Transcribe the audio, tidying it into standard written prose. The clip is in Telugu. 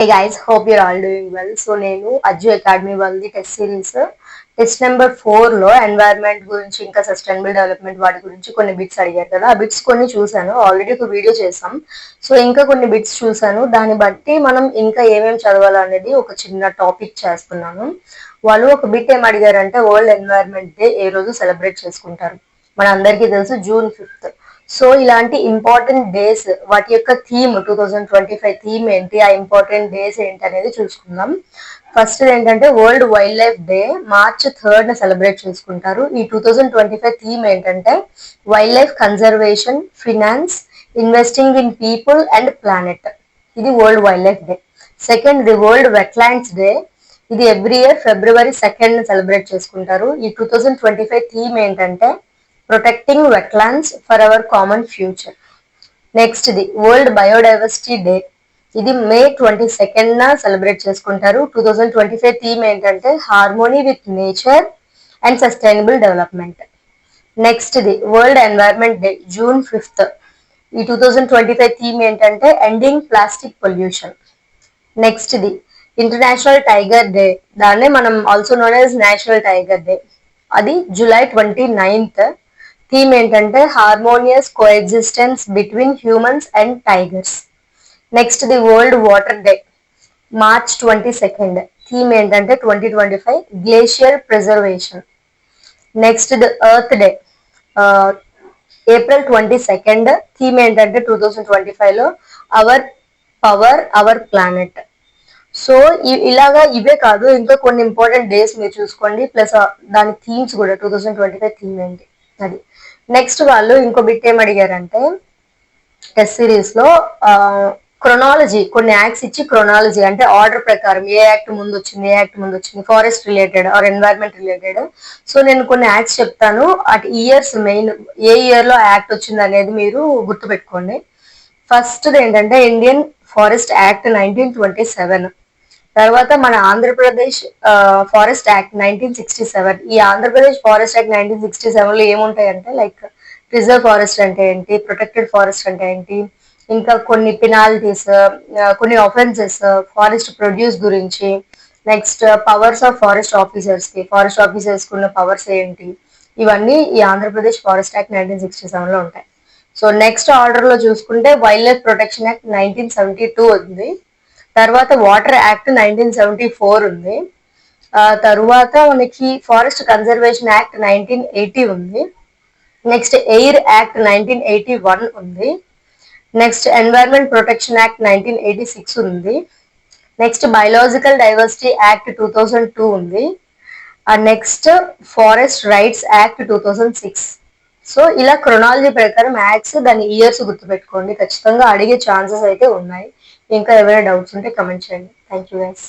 Hey guys, hope you're all doing well. So నేను అజ్జు అకాడమీ వాళ్ళది టెస్ట్ సిరీస్ టెస్ట్ నెంబర్ 4 లో ఎన్వైరన్మెంట్ గురించి ఇంకా సస్టైనబుల్ డెవలప్మెంట్ వాటి గురించి కొన్ని బిట్స్ అడిగారు కదా. ఆ బిట్స్ కొన్ని చూసాను, ఆల్రెడీ ఒక వీడియో చేసాం. సో ఇంకా కొన్ని బిట్స్ చూసాను, దాన్ని బట్టి మనం ఇంకా ఏమేమి చదవాలనేది ఒక చిన్న టాపిక్ చేస్తున్నాను. వాళ్ళు ఒక బిట్ ఏం అడిగారంటే వరల్డ్ ఎన్వైరన్మెంట్ డే ఏ రోజు సెలబ్రేట్ చేసుకుంటారు. మన అందరికీ తెలుసు జూన్ 5th. సో ఇలాంటి ఇంపార్టెంట్ డేస్ వాటి యొక్క థీమ్ 2025 థీమ్ ఏంటి, ఆ ఇంపార్టెంట్ డేస్ ఏంటి అనేది చూసుకుందాం. ఫస్ట్ ఏంటంటే world wildlife day March 3rd celebrate చేసుకుంటారు. ఈ 2025 థీమ్ ఏంటంటే wildlife conservation, finance, investing in people and planet. ఇది world wildlife day. Second the world wetlands day. ఇది every year February 2nd celebrate చేసుకుంటారు. ఈ 2025 థీమ్ ఏంటంటే protecting wetlands for our common future. Next the world biodiversity day. ఇది May 22nd సెలబ్రేట్ చేసుకుంటారు. 2025 థీమ్ ఏంటంటే harmony with nature and sustainable development. Next the world environment day June 5th. ఈ 2025 థీమ్ ఏంటంటే ending plastic pollution. Next the international tiger day, దాన్నే మనం also known as national tiger day. అది July 29th. థీమ్ ఏంటంటే harmonious coexistence between humans and tigers. Next the world water day March 22nd. Theme ఏంటంటే 2025 glacier preservation. Next the earth day April 22nd. Theme ఏంటంటే 2025 లో our power our planet. So ఇలాగా ఇవే కాదు, ఇంకా కొన్ని ఇంపార్టెంట్ డేస్ మీరు చూసుకోండి, ప్లస్ దాని థీమ్స్ కూడా 2025 థీమ్ ఏంటి అది. నెక్స్ట్ వాళ్ళు ఇంకో బిట్ ఏం అడిగారంటే టెస్ట్ సిరీస్ లో క్రొనాలజీ, కొన్ని యాక్ట్స్ ఇచ్చి క్రొనాలజీ అంటే ఆర్డర్ ప్రకారం ఏ యాక్ట్ ముందు వచ్చింది, ఏ యాక్ట్ ముందు వచ్చింది, forest related are environment related. So నేను కొన్ని యాక్ట్స్ చెప్తాను, అటు ఇయర్స్ మెయిన్ ఏ ఇయర్ లో యాక్ట్ వచ్చింది అనేది మీరు గుర్తుపెట్టుకోండి. ఫస్ట్ ఏంటంటే ఇండియన్ ఫారెస్ట్ యాక్ట్ 1927. తర్వాత మన ఆంధ్రప్రదేశ్ ఫారెస్ట్ యాక్ట్ 1967. ఈ ఆంధ్రప్రదేశ్ ఫారెస్ట్ యాక్ట్ 1967 లో ఏముంటాయంటే లైక్ రిజర్వ్ ఫారెస్ట్ అంటే ఏంటి, ప్రొటెక్టెడ్ ఫారెస్ట్ అంటే ఏంటి, ఇంకా కొన్ని పెనాల్టీస్, కొన్ని ఆఫెన్సెస్, ఫారెస్ట్ ప్రొడ్యూస్ గురించి, next powers of forest officers కి, ఫారెస్ట్ ఆఫీసర్స్ కి ఉన్న పవర్స్ ఏంటి, ఇవన్నీ ఈ ఆంధ్రప్రదేశ్ ఫారెస్ట్ యాక్ట్ 1967 లో ఉంటాయి. సో నెక్స్ట్ ఆర్డర్ లో చూసుకుంటే వైల్డ్ లైఫ్ ప్రొటెక్షన్ యాక్ట్ 1972 ఉంది. తర్వాత వాటర్ యాక్ట్ 1974 ఉంది. తరువాత మనకి ఫారెస్ట్ కన్జర్వేషన్ యాక్ట్ 1980 ఉంది. నెక్స్ట్ ఎయిర్ యాక్ట్ 1981 ఉంది. నెక్స్ట్ ఎన్వైరన్మెంట్ ప్రొటెక్షన్ యాక్ట్ 1986 ఉంది. నెక్స్ట్ బయోలాజికల్ డైవర్సిటీ యాక్ట్ 2002 ఉంది. Next forest rights act 2006. So ఇలా క్రొనాలజీ ప్రకారం యాక్ట్స్, దాని ఇయర్స్ గుర్తుపెట్టుకోండి, ఖచ్చితంగా అడిగే ఛాన్సెస్ అయితే ఉన్నాయి. ఇంకా ఏమైనా డౌట్స్ ఉంటే కమెంట్ చేయండి. Thank you guys.